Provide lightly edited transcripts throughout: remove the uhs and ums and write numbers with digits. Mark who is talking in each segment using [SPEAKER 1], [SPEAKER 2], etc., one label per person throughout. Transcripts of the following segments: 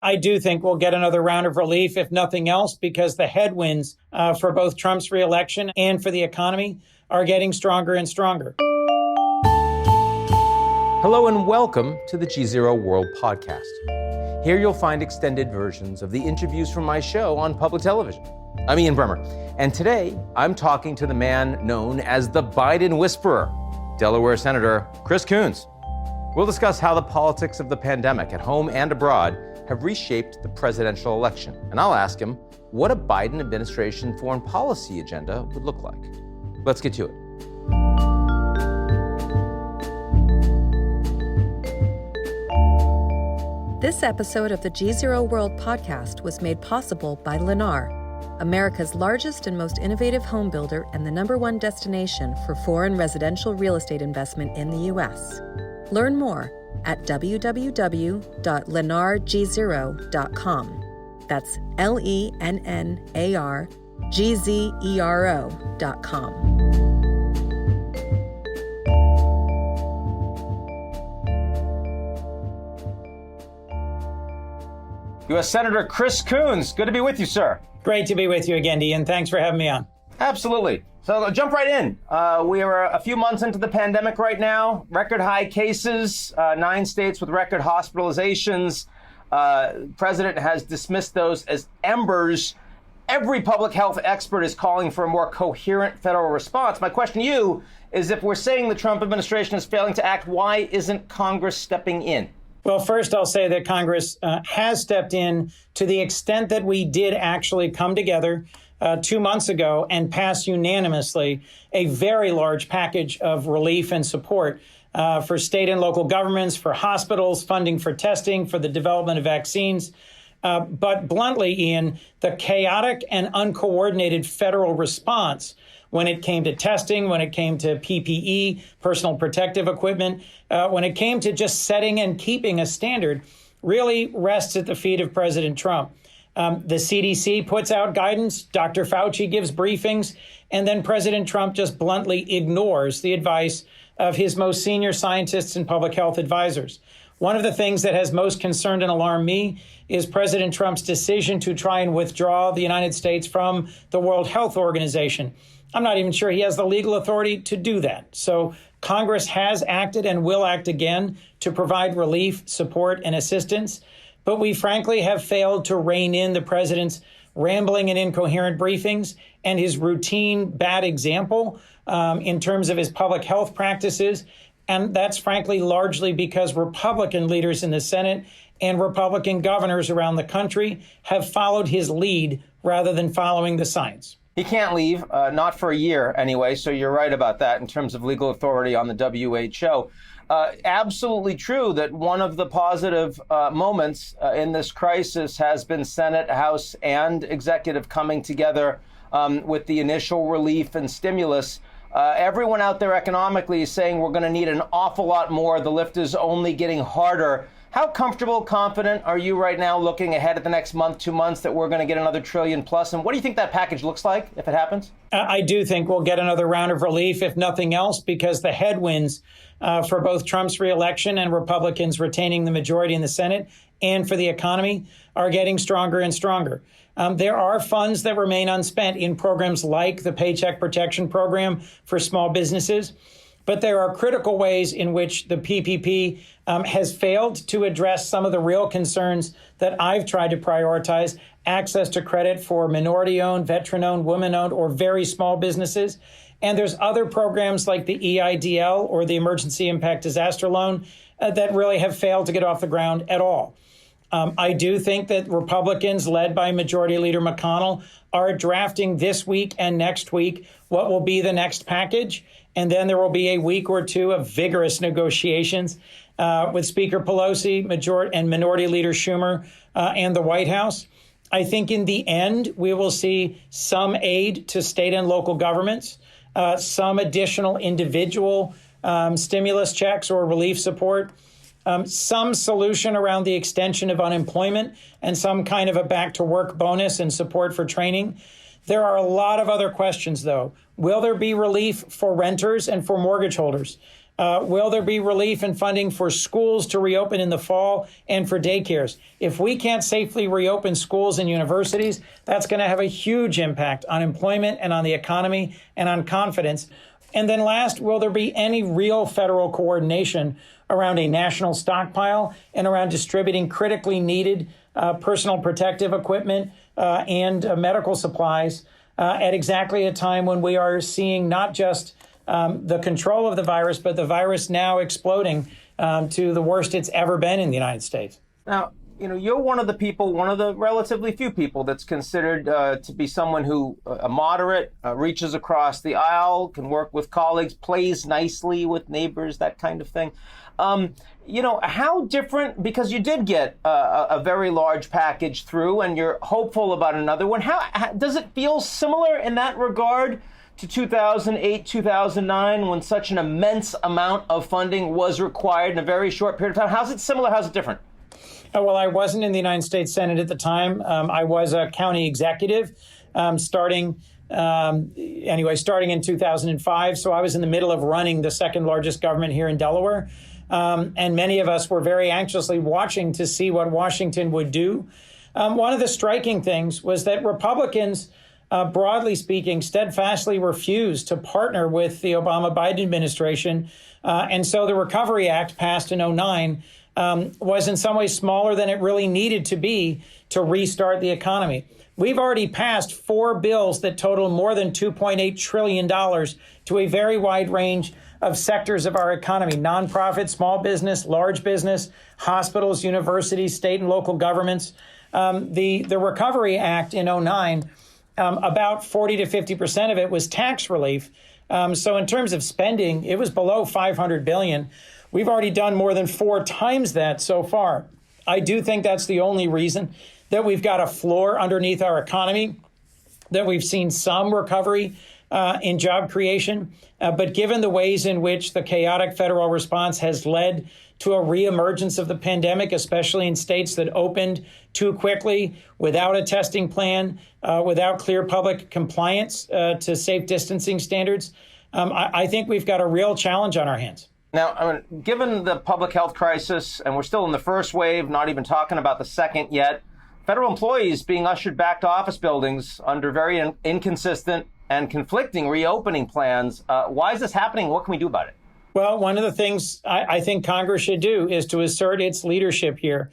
[SPEAKER 1] I do think we'll get another round of relief, if nothing else, because the headwinds for both Trump's reelection and for the economy are getting stronger and stronger.
[SPEAKER 2] Hello and welcome to the GZERO World podcast. Here you'll find extended versions of the interviews from my show on public television. I'm Ian Bremmer, and today I'm talking to the man known as the Biden Whisperer, Delaware Senator Chris Coons. We'll discuss how the politics of the pandemic at home and abroad have reshaped the presidential election. And I'll ask him what a Biden administration foreign policy agenda would look like. Let's get to it.
[SPEAKER 3] This episode of the GZERO World podcast was made possible by Lennar, America's largest and most innovative home builder and the #1 destination for foreign residential real estate investment in the U.S. Learn more at www.lennargzero.com. That's LENNARGZERO.com.
[SPEAKER 2] U.S. Senator Chris Coons, good to be with you, sir.
[SPEAKER 1] Great to be with you again, Ian. Thanks for having me on.
[SPEAKER 2] Absolutely. So jump right in. We are a few months into the pandemic right now. Record high cases, 9 states with record hospitalizations. President has dismissed those as embers. Every public health expert is calling for a more coherent federal response. My question to you is, if we're saying the Trump administration is failing to act, why isn't Congress stepping in?
[SPEAKER 1] Well, first, I'll say that Congress has stepped in to the extent that we did actually come together 2 months ago and pass unanimously a very large package of relief and support for state and local governments, for hospitals, funding for testing, for the development of vaccines. But bluntly, Ian, the chaotic and uncoordinated federal response when it came to testing, when it came to PPE, personal protective equipment, when it came to just setting and keeping a standard, really rests at the feet of President Trump. The CDC puts out guidance, Dr. Fauci gives briefings, and then President Trump just bluntly ignores the advice of his most senior scientists and public health advisors. One of the things that has most concerned and alarmed me is President Trump's decision to try and withdraw the United States from the World Health Organization. I'm not even sure he has the legal authority to do that. So Congress has acted and will act again to provide relief, support, and assistance. But we frankly have failed to rein in the president's rambling and incoherent briefings and his routine bad example in terms of his public health practices. And that's frankly largely because Republican leaders in the Senate and Republican governors around the country have followed his lead rather than following the science.
[SPEAKER 2] He can't leave, not for a year anyway, so you're right about that in terms of legal authority on the WHO. Absolutely true that one of the positive moments in this crisis has been Senate, House, and executive coming together with the initial relief and stimulus. Everyone out there economically is saying we're going to need an awful lot more. The lift is only getting harder. How comfortable, confident are you right now looking ahead at the next month, 2 months, that we're going to get another $1 trillion plus? And what do you think that package looks like if it happens?
[SPEAKER 1] I do think we'll get another round of relief, if nothing else, because the headwinds for both Trump's reelection and Republicans retaining the majority in the Senate and for the economy are getting stronger and stronger. There are funds that remain unspent in programs like the Paycheck Protection Program for small businesses. But there are critical ways in which the PPP has failed to address some of the real concerns that I've tried to prioritize: access to credit for minority-owned, veteran-owned, women-owned, or very small businesses. And there's other programs like the EIDL or the Emergency Impact Disaster Loan that really have failed to get off the ground at all. I do think that Republicans, led by Majority Leader McConnell, are drafting this week and next week what will be the next package. And then there will be a week or two of vigorous negotiations with Speaker Pelosi, and Minority Leader Schumer and the White House. I think in the end, we will see some aid to state and local governments, some additional individual stimulus checks or relief support, some solution around the extension of unemployment and some kind of a back to work bonus and support for training. There are a lot of other questions, though. Will there be relief for renters and for mortgage holders? Will there be relief and funding for schools to reopen in the fall and for daycares? If we can't safely reopen schools and universities, that's going to have a huge impact on employment and on the economy and on confidence. And then last, will there be any real federal coordination around a national stockpile and around distributing critically needed personal protective equipment and medical supplies at exactly a time when we are seeing not just the control of the virus, but the virus now exploding to the worst it's ever been in the United States?
[SPEAKER 2] Now, you're one of the relatively few people that's considered to be someone who a moderate, reaches across the aisle, can work with colleagues, plays nicely with neighbors, that kind of thing. How different, because you did get a very large package through and you're hopeful about another one. How does it feel similar in that regard to 2008, 2009, when such an immense amount of funding was required in a very short period of time? How's it similar? How's it different?
[SPEAKER 1] Well, I wasn't in the United States Senate at the time. I was a county executive starting in 2005. So I was in the middle of running the second largest government here in Delaware. And many of us were very anxiously watching to see what Washington would do. One of the striking things was that Republicans, broadly speaking, steadfastly refused to partner with the Obama-Biden administration. And so the Recovery Act passed in 2009 was in some ways smaller than it really needed to be to restart the economy. We've already passed 4 bills that total more than $2.8 trillion to a very wide range of sectors of our economy: nonprofit, small business, large business, hospitals, universities, state and local governments. The Recovery Act in 2009, about 40 to 50% of it was tax relief. So in terms of spending, it was below $500 billion. We've already done more than 4 times that so far. I do think that's the only reason that we've got a floor underneath our economy, that we've seen some recovery in job creation. But given the ways in which the chaotic federal response has led to a reemergence of the pandemic, especially in states that opened too quickly, without a testing plan, without clear public compliance to safe distancing standards, I think we've got a real challenge on our hands.
[SPEAKER 2] Now, given the public health crisis, and we're still in the first wave, not even talking about the second yet, federal employees being ushered back to office buildings under very inconsistent and conflicting reopening plans. Why is this happening? What can we do about it?
[SPEAKER 1] Well, one of the things I think Congress should do is to assert its leadership here.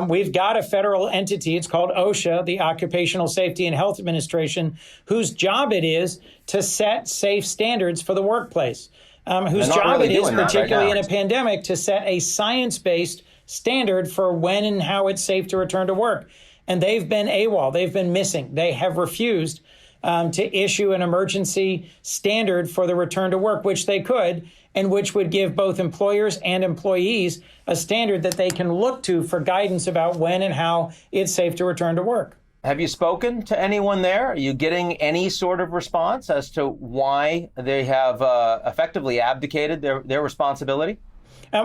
[SPEAKER 1] We've got a federal entity. It's called OSHA, the Occupational Safety and Health Administration, whose job it is to set safe standards for the workplace, whose job it is, particularly in a pandemic, to set a science-based standard for when and how it's safe to return to work. And they've been AWOL. They've been missing. They have refused to issue an emergency standard for the return to work, which they could, and which would give both employers and employees a standard that they can look to for guidance about when and how it's safe to return to work.
[SPEAKER 2] Have you spoken to anyone there? Are you getting any sort of response as to why they have effectively abdicated their responsibility?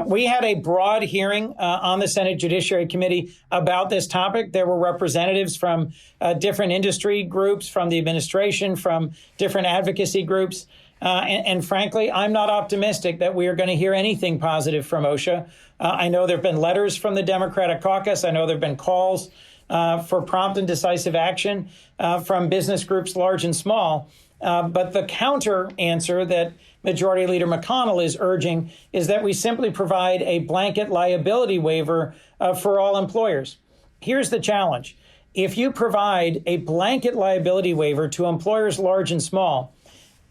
[SPEAKER 1] We had a broad hearing on the Senate Judiciary Committee about this topic. There were representatives from different industry groups, from the administration, from different advocacy groups. And frankly, I'm not optimistic that we are going to hear anything positive from OSHA. I know there have been letters from the Democratic caucus. I know there have been calls for prompt and decisive action from business groups large and small. But the counter answer that Majority Leader McConnell is urging is that we simply provide a blanket liability waiver for all employers. Here's the challenge. If you provide a blanket liability waiver to employers large and small,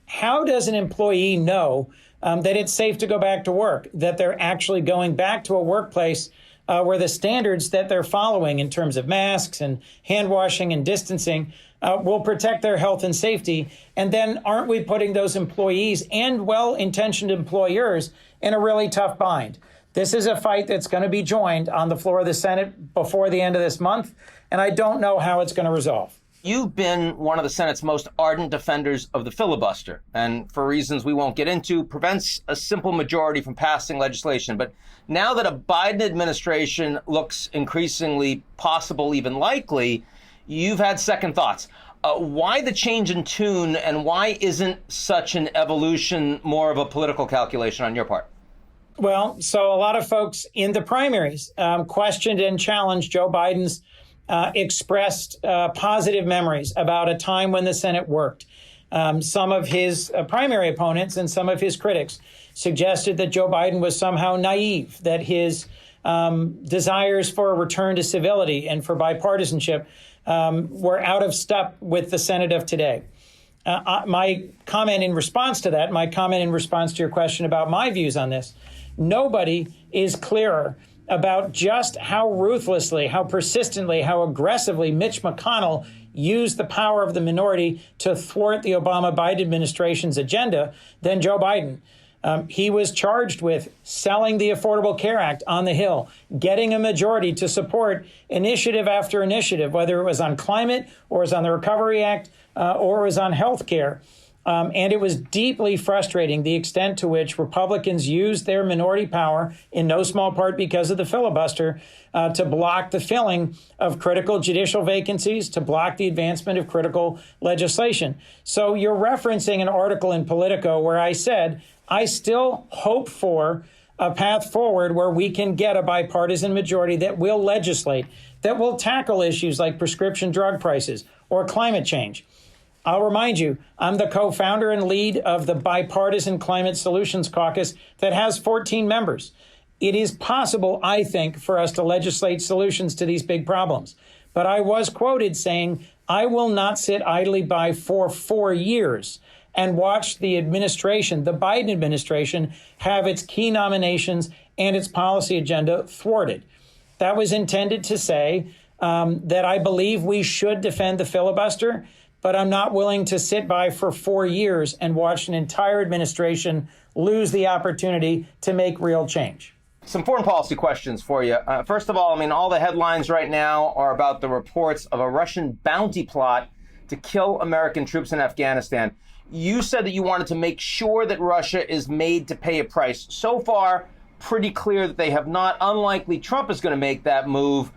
[SPEAKER 1] how does an employee know that it's safe to go back to work, that they're actually going back to a workplace where the standards that they're following in terms of masks and hand washing and distancing will protect their health and safety? And then aren't we putting those employees and well-intentioned employers in a really tough bind? This is a fight that's going to be joined on the floor of the Senate before the end of this month, and I don't know how it's going to resolve.
[SPEAKER 2] You've been one of the Senate's most ardent defenders of the filibuster, and for reasons we won't get into, prevents a simple majority from passing legislation. But now that a Biden administration looks increasingly possible, even likely, you've had second thoughts. Why the change in tune, and why isn't such an evolution more of a political calculation on your part?
[SPEAKER 1] Well, so a lot of folks in the primaries questioned and challenged Joe Biden's expressed positive memories about a time when the Senate worked. Some of his primary opponents and some of his critics suggested that Joe Biden was somehow naive, that his desires for a return to civility and for bipartisanship were out of step with the Senate of today. My comment in response to that, my comment in response to your question about my views on this, nobody is clearer about just how ruthlessly, how persistently, how aggressively Mitch McConnell used the power of the minority to thwart the Obama-Biden administration's agenda than Joe Biden. He was charged with selling the Affordable Care Act on the Hill, getting a majority to support initiative after initiative, whether it was on climate or it was on the Recovery Act or it was on health care. And it was deeply frustrating the extent to which Republicans used their minority power, in no small part because of the filibuster, to block the filling of critical judicial vacancies, to block the advancement of critical legislation. So you're referencing an article in Politico where I said, I still hope for a path forward where we can get a bipartisan majority that will legislate, that will tackle issues like prescription drug prices or climate change. I'll remind you, I'm the co-founder and lead of the Bipartisan Climate Solutions Caucus that has 14 members. It is possible, I think, for us to legislate solutions to these big problems. But I was quoted saying, I will not sit idly by for 4 years and watch the administration, the Biden administration, have its key nominations and its policy agenda thwarted. That was intended to say that I believe we should defend the filibuster, but I'm not willing to sit by for 4 years and watch an entire administration lose the opportunity to make real change.
[SPEAKER 2] Some foreign policy questions for you. First of all, I mean, all the headlines right now are about the reports of a Russian bounty plot to kill American troops in Afghanistan. You said that you wanted to make sure that Russia is made to pay a price. So far, pretty clear that they have not. Unlikely Trump is going to make that move.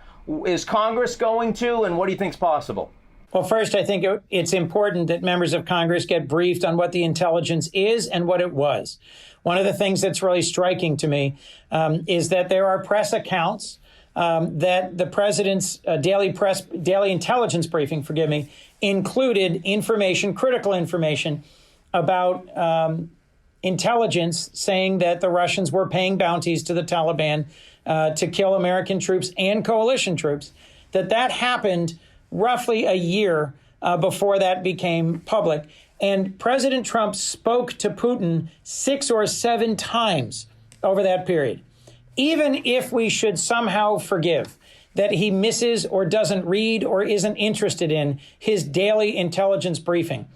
[SPEAKER 2] Is Congress going to, and what do you think is possible?
[SPEAKER 1] Well, first, I think it's important that members of Congress get briefed on what the intelligence is and what it was. One of the things that's really striking to me is that there are press accounts that the president's daily intelligence briefing, included information, critical information about intelligence saying that the Russians were paying bounties to the Taliban to kill American troops and coalition troops, that happened roughly a year before that became public. And President Trump spoke to Putin 6 or 7 times over that period. Even if we should somehow forgive that he misses or doesn't read or isn't interested in his daily intelligence briefing,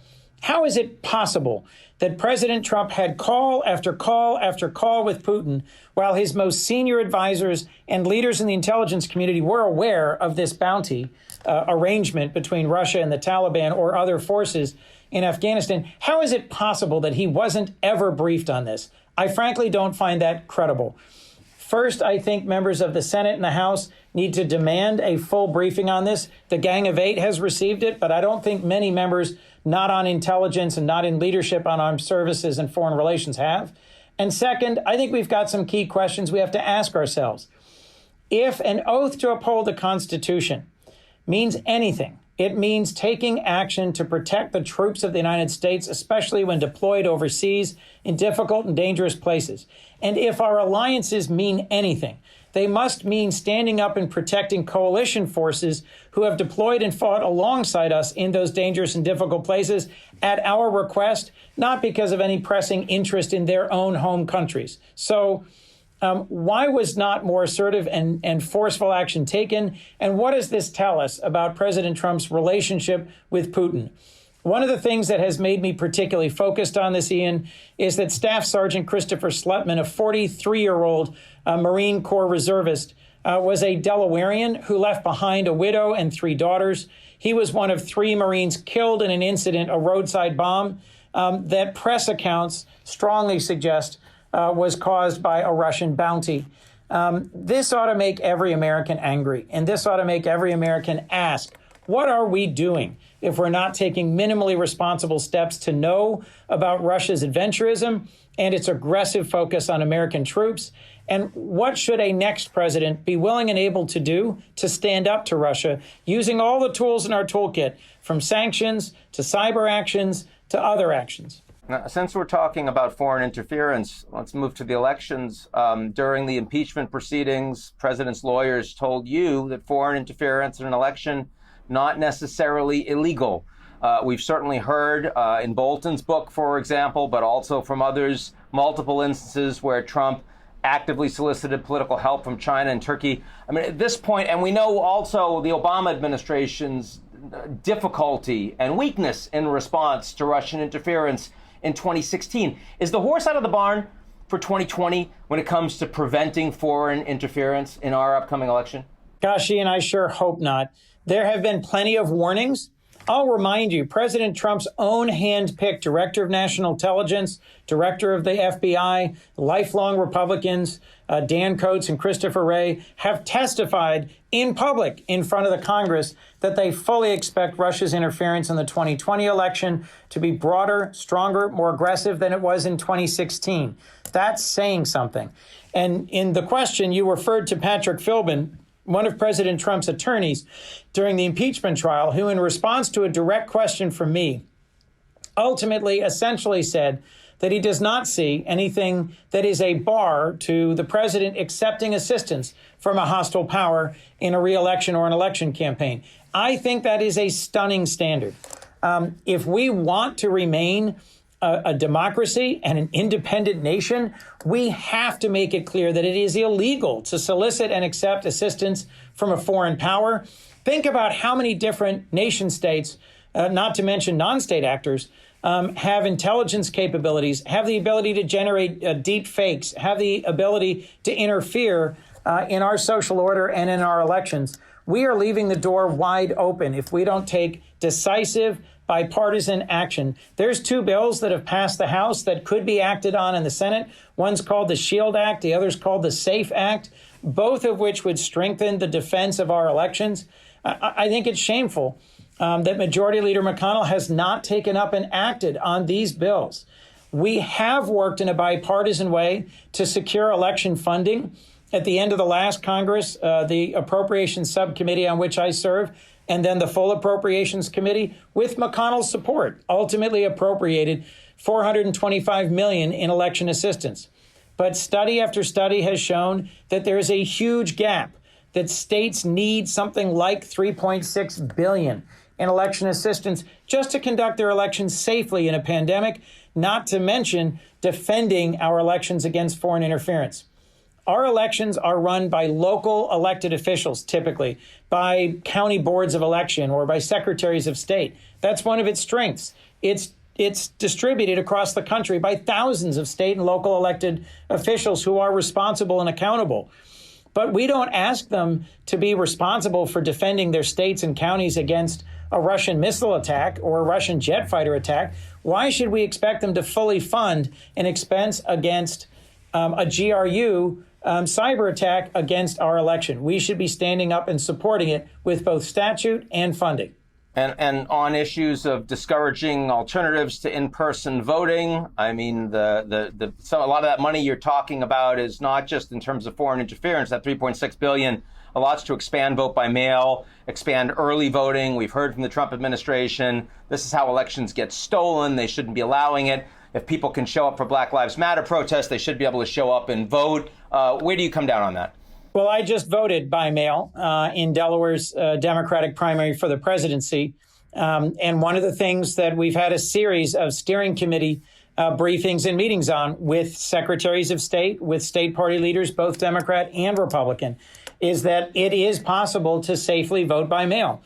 [SPEAKER 1] how is it possible that President Trump had call after call after call with Putin while his most senior advisors and leaders in the intelligence community were aware of this bounty arrangement between Russia and the Taliban or other forces in Afghanistan? How is it possible that he wasn't ever briefed on this? I frankly don't find that credible. First, I think members of the Senate and the House need to demand a full briefing on this. The Gang of Eight has received it, but I don't think many members not on intelligence and not in leadership on armed services and foreign relations have. And second, I think we've got some key questions we have to ask ourselves. If an oath to uphold the Constitution means anything, it means taking action to protect the troops of the United States, especially when deployed overseas in difficult and dangerous places. And if our alliances mean anything, they must mean standing up and protecting coalition forces who have deployed and fought alongside us in those dangerous and difficult places at our request, not because of any pressing interest in their own home countries. So why was not more assertive and forceful action taken? And what does this tell us about President Trump's relationship with Putin? One of the things that has made me particularly focused on this, Ian, is that Staff Sergeant Christopher Slutman, a 43-year-old Marine Corps reservist, was a Delawarean who left behind a widow and 3 daughters. He was one of 3 Marines killed in an incident, a roadside bomb, that press accounts strongly suggest was caused by a Russian bounty. This ought to make every American angry, and this ought to make every American ask, What are we doing if we're not taking minimally responsible steps to know about Russia's adventurism and its aggressive focus on American troops? And what should a next president be willing and able to do to stand up to Russia using all the tools in our toolkit, from sanctions to cyber actions to other actions?
[SPEAKER 2] Now, since we're talking about foreign interference, let's move to the elections. During the impeachment proceedings, president's lawyers told you that foreign interference in an election not necessarily illegal. We've certainly heard in Bolton's book, for example, but also from others, multiple instances where Trump actively solicited political help from China and Turkey. I mean, at this point, and we know also the Obama administration's difficulty and weakness in response to Russian interference in 2016. Is the horse out of the barn for 2020 when it comes to preventing foreign interference in our upcoming election?
[SPEAKER 1] Gosh, Ian, I sure hope not. There have been plenty of warnings. I'll remind you, President Trump's own hand-picked director of national intelligence, director of the FBI, lifelong Republicans, Dan Coats and Christopher Wray, have testified in public in front of the Congress that they fully expect Russia's interference in the 2020 election to be broader, stronger, more aggressive than it was in 2016. That's saying something. And in the question, you referred to Patrick Philbin, one of President Trump's attorneys during the impeachment trial, who, in response to a direct question from me, ultimately essentially said that he does not see anything that is a bar to the president accepting assistance from a hostile power in a re-election or an election campaign. I think that is a stunning standard. If we want to remain a democracy and an independent nation, we have to make it clear that it is illegal to solicit and accept assistance from a foreign power. Think about how many different nation states, not to mention non-state actors, have intelligence capabilities, have the ability to generate deep fakes, have the ability to interfere in our social order and in our elections. We are leaving the door wide open if we don't take decisive bipartisan action. There's two bills that have passed the House that could be acted on in the Senate. One's called the SHIELD Act. The other's called the SAFE Act, both of which would strengthen the defense of our elections. I think it's shameful that Majority Leader McConnell has not taken up and acted on these bills. We have worked in a bipartisan way to secure election funding. At the end of the last Congress, the Appropriations Subcommittee on which I serve, and then the full Appropriations Committee, with McConnell's support, ultimately appropriated $425 million in election assistance. But study after study has shown that there is a huge gap, that states need something like $3.6 billion in election assistance just to conduct their elections safely in a pandemic, not to mention defending our elections against foreign interference. Our elections are run by local elected officials, typically by county boards of election or by secretaries of state. That's one of its strengths. It's distributed across the country by thousands of state and local elected officials who are responsible and accountable. But we don't ask them to be responsible for defending their states and counties against a Russian missile attack or a Russian jet fighter attack. Why should we expect them to fully fund an expense against a GRU cyber attack against our election? We should be standing up and supporting it with both statute and funding.
[SPEAKER 2] And on issues of discouraging alternatives to in-person voting, I mean, a lot of that money you're talking about is not just in terms of foreign interference, that $3.6 billion, a lot's to expand vote by mail, expand early voting. We've heard from the Trump administration, this is how elections get stolen. They shouldn't be allowing it. If people can show up for Black Lives Matter protests, they should be able to show up and vote. Where do you come down on that?
[SPEAKER 1] Well, I just voted by mail in Delaware's Democratic primary for the presidency. And one of the things that we've had a series of steering committee briefings and meetings on with secretaries of state, with state party leaders, both Democrat and Republican, is that it is possible to safely vote by mail.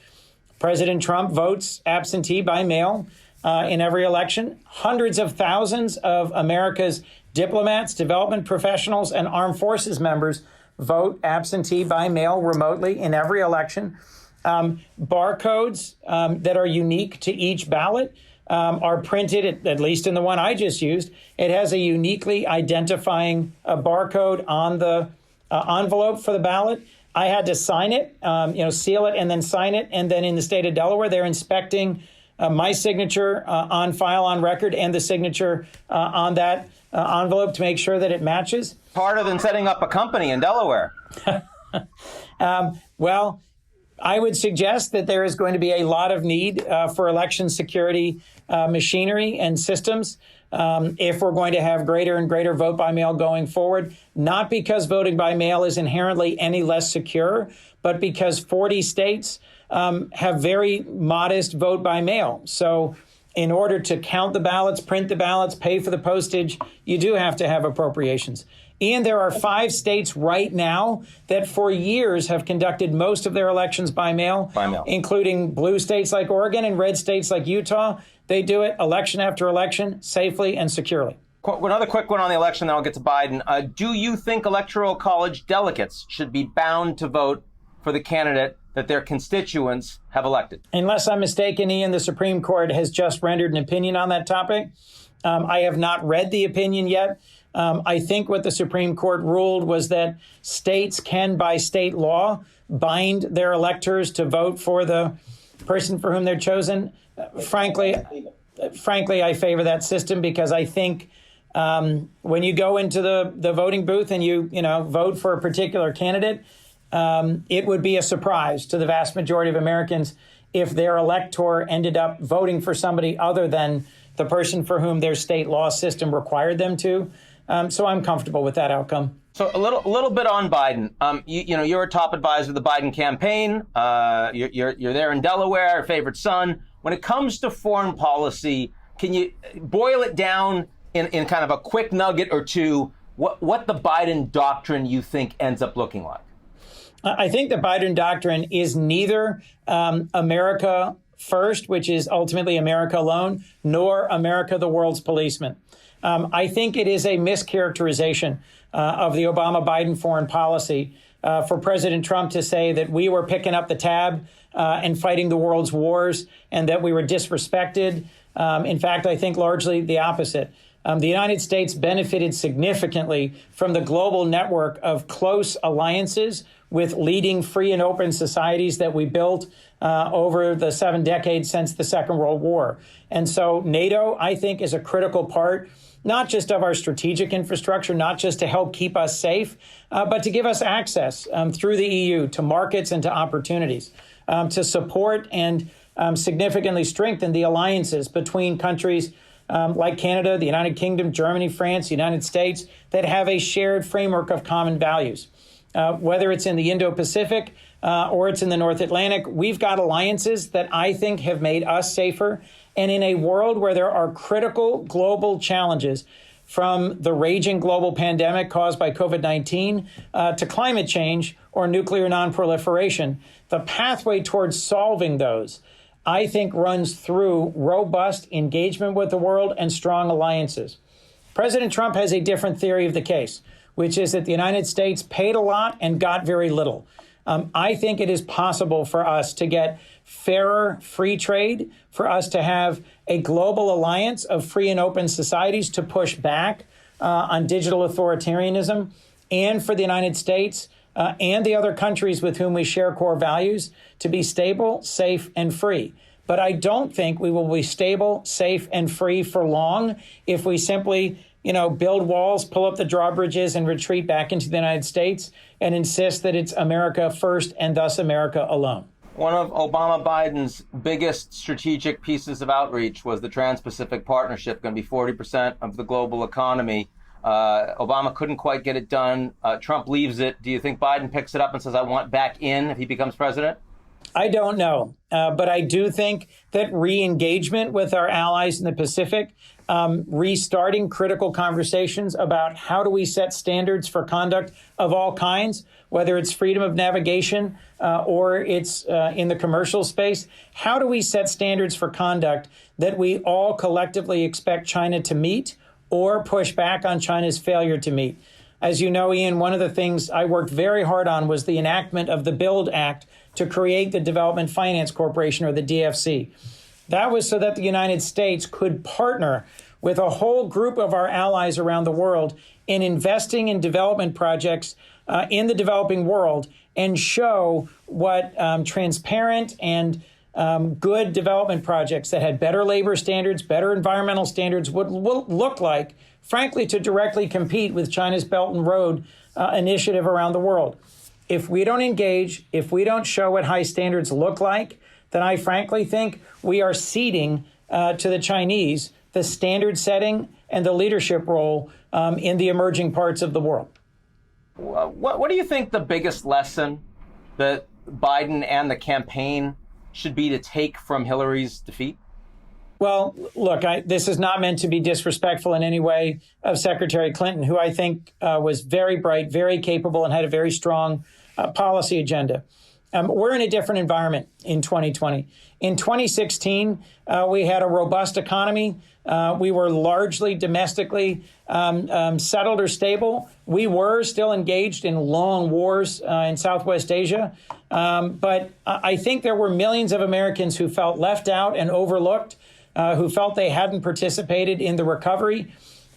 [SPEAKER 1] President Trump votes absentee by mail in every election. Hundreds of thousands of America's diplomats, development professionals, and armed forces members vote absentee by mail remotely in every election. Barcodes that are unique to each ballot are printed, at least in the one I just used. It has a uniquely identifying barcode on the envelope for the ballot. I had to sign it, seal it and then sign it. And then in the state of Delaware, they're inspecting my signature on file on record and the signature on that envelope to make sure that it matches.
[SPEAKER 2] Harder than setting up a company in Delaware.
[SPEAKER 1] Well, I would suggest that there is going to be a lot of need for election security machinery and systems if we're going to have greater and greater vote by mail going forward, not because voting by mail is inherently any less secure, but because 40 states have very modest vote by mail. So in order to count the ballots, print the ballots, pay for the postage, you do have to have appropriations. And there are 5 states right now that for years have conducted most of their elections by mail, including blue states like Oregon and red states like Utah. They do it election after election safely and securely.
[SPEAKER 2] Another quick one on the election, then I'll get to Biden. Do you think Electoral College delegates should be bound to vote for the candidate that their constituents have elected?
[SPEAKER 1] Unless I'm mistaken, Ian, the Supreme Court has just rendered an opinion on that topic. I have not read the opinion yet. I think what the Supreme Court ruled was that states can, by state law, bind their electors to vote for the person for whom they're chosen. Frankly, I favor that system because I think when you go into the voting booth and you vote for a particular candidate, it would be a surprise to the vast majority of Americans if their elector ended up voting for somebody other than the person for whom their state law system required them to. So I'm comfortable with that outcome.
[SPEAKER 2] So a little bit on Biden. You're a top advisor of the Biden campaign. You're there in Delaware, our favorite son. When it comes to foreign policy, can you boil it down in kind of a quick nugget or two? What the Biden Doctrine you think ends up looking like?
[SPEAKER 1] I think the Biden Doctrine is neither America first, which is ultimately America alone, nor America the world's policeman. I think it is a mischaracterization of the Obama-Biden foreign policy for President Trump to say that we were picking up the tab and fighting the world's wars and that we were disrespected. In fact, I think largely the opposite. The United States benefited significantly from the global network of close alliances with leading free and open societies that we built over the 7 decades since the Second World War. And so NATO, I think, is a critical part, not just of our strategic infrastructure, not just to help keep us safe, but to give us access through the EU to markets and to opportunities, to support and significantly strengthen the alliances between countries like Canada, the United Kingdom, Germany, France, the United States, that have a shared framework of common values. Whether it's in the Indo-Pacific or it's in the North Atlantic, we've got alliances that I think have made us safer. And in a world where there are critical global challenges, from the raging global pandemic caused by COVID-19 to climate change or nuclear nonproliferation, the pathway towards solving those, I think, runs through robust engagement with the world and strong alliances. President Trump has a different theory of the case, which is that the United States paid a lot and got very little. I think it is possible for us to get fairer free trade, for us to have a global alliance of free and open societies to push back on digital authoritarianism, and for the United States and the other countries with whom we share core values to be stable, safe, and free. But I don't think we will be stable, safe, and free for long if we simply build walls, pull up the drawbridges, and retreat back into the United States and insist that it's America first and thus America alone.
[SPEAKER 2] One of Obama-Biden's biggest strategic pieces of outreach was the Trans-Pacific Partnership, going to be 40% of the global economy. Obama couldn't quite get it done. Trump leaves it. Do you think Biden picks it up and says, I want back in if he becomes president?
[SPEAKER 1] I don't know. But I do think that re-engagement with our allies in the Pacific, restarting critical conversations about how do we set standards for conduct of all kinds, whether it's freedom of navigation or it's in the commercial space. How do we set standards for conduct that we all collectively expect China to meet or push back on China's failure to meet? As you know, Ian, one of the things I worked very hard on was the enactment of the BUILD Act to create the Development Finance Corporation, or the DFC. That was so that the United States could partner with a whole group of our allies around the world in investing in development projects in the developing world and show what transparent and good development projects that had better labor standards, better environmental standards would look like, frankly, to directly compete with China's Belt and Road initiative around the world. If we don't engage, if we don't show what high standards look like, then I frankly think we are ceding to the Chinese the standard setting and the leadership role in the emerging parts of the world.
[SPEAKER 2] What do you think the biggest lesson that Biden and the campaign should be to take from Hillary's defeat?
[SPEAKER 1] Well, look, this is not meant to be disrespectful in any way of Secretary Clinton, who I think was very bright, very capable, and had a very strong policy agenda. We're in a different environment in 2020. In 2016, we had a robust economy. We were largely domestically settled or stable. We were still engaged in long wars in Southwest Asia. But I think there were millions of Americans who felt left out and overlooked, who felt they hadn't participated in the recovery,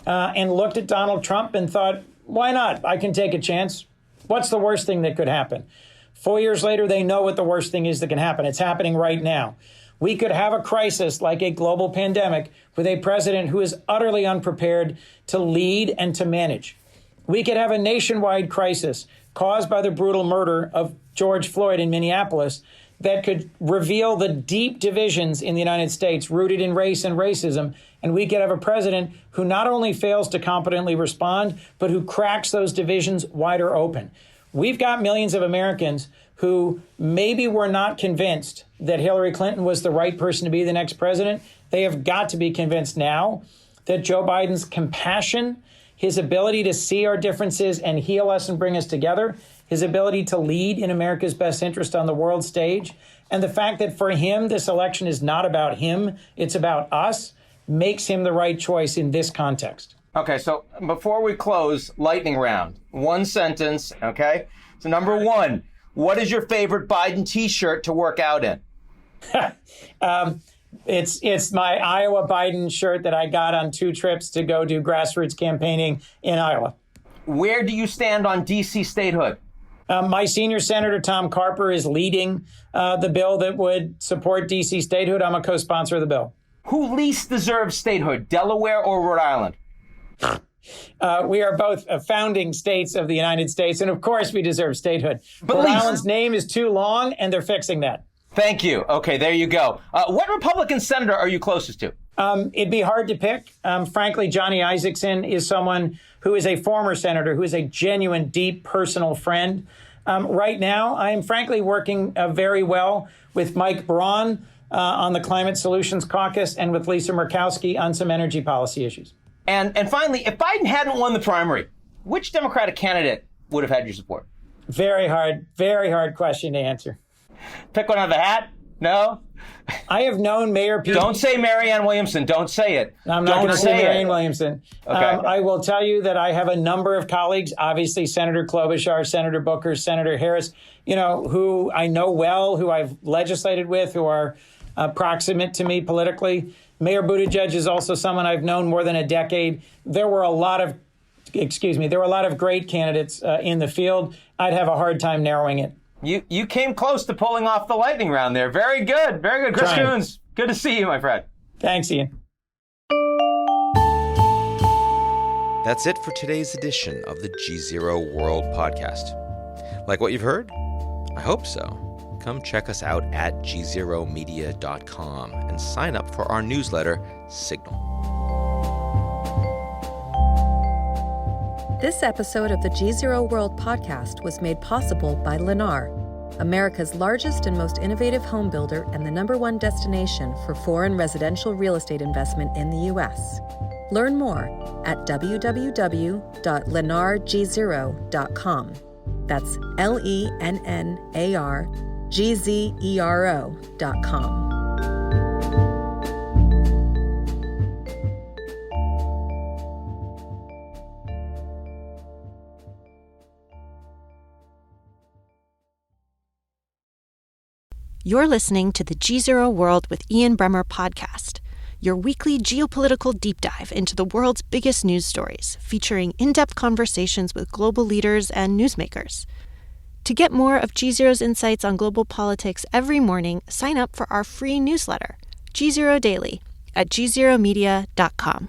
[SPEAKER 1] and looked at Donald Trump and thought, why not? I can take a chance. What's the worst thing that could happen? 4 years later, they know what the worst thing is that can happen. It's happening right now. We could have a crisis like a global pandemic with a president who is utterly unprepared to lead and to manage. We could have a nationwide crisis caused by the brutal murder of George Floyd in Minneapolis that could reveal the deep divisions in the United States rooted in race and racism. And we could have a president who not only fails to competently respond, but who cracks those divisions wider open. We've got millions of Americans who maybe were not convinced that Hillary Clinton was the right person to be the next president. They have got to be convinced now that Joe Biden's compassion, his ability to see our differences and heal us and bring us together, his ability to lead in America's best interest on the world stage, and the fact that for him, this election is not about him, it's about us, makes him the right choice in this context.
[SPEAKER 2] Okay, so before we close, lightning round. One sentence, okay? So number one, what is your favorite Biden T-shirt to work out in?
[SPEAKER 1] It's my Iowa Biden shirt that I got on 2 trips to go do grassroots campaigning in Iowa.
[SPEAKER 2] Where do you stand on D.C. statehood?
[SPEAKER 1] My senior senator, Tom Carper, is leading the bill that would support D.C. statehood. I'm a co-sponsor of the bill.
[SPEAKER 2] Who least deserves statehood, Delaware or Rhode Island?
[SPEAKER 1] We are both founding states of the United States, and of course we deserve statehood. But Rhode Island's name is too long, and they're fixing that.
[SPEAKER 2] Thank you. Okay, there you go. What Republican senator are you closest to?
[SPEAKER 1] It'd be hard to pick. Frankly, Johnny Isakson is someone who is a former senator, who is a genuine, deep, personal friend. Right now, I am frankly working very well with Mike Braun on the Climate Solutions Caucus and with Lisa Murkowski on some energy policy issues.
[SPEAKER 2] And finally, if Biden hadn't won the primary, which Democratic candidate would have had your support?
[SPEAKER 1] Very hard question to answer.
[SPEAKER 2] Pick one out of the hat? No?
[SPEAKER 1] I have known Mayor Pete.
[SPEAKER 2] Don't say Marianne Williamson. Don't say it.
[SPEAKER 1] I'm not going to say Marianne Williamson.
[SPEAKER 2] Okay.
[SPEAKER 1] I will tell you that I have a number of colleagues, obviously Senator Klobuchar, Senator Booker, Senator Harris, who I know well, who I've legislated with, who are proximate to me politically. Mayor Buttigieg is also someone I've known more than a decade. There were a lot of great candidates in the field. I'd have a hard time narrowing it.
[SPEAKER 2] You came close to pulling off the lightning round there. Very good. Very good. Chris Coons, good to see you, my friend.
[SPEAKER 1] Thanks, Ian.
[SPEAKER 4] That's it for today's edition of the GZERO World podcast. Like what you've heard? I hope so. Come check us out at gzeromedia.com and sign up for our newsletter, Signal.
[SPEAKER 3] This episode of the GZERO World podcast was made possible by Lennar, America's largest and most innovative home builder and the #1 destination for foreign residential real estate investment in the U.S. Learn more at www.lennargzero.com. That's LENNARGZERO.com.
[SPEAKER 5] You're listening to the GZERO World with Ian Bremmer podcast, your weekly geopolitical deep dive into the world's biggest news stories, featuring in-depth conversations with global leaders and newsmakers. To get more of GZERO's insights on global politics every morning, sign up for our free newsletter, GZERO Daily, at gzeromedia.com.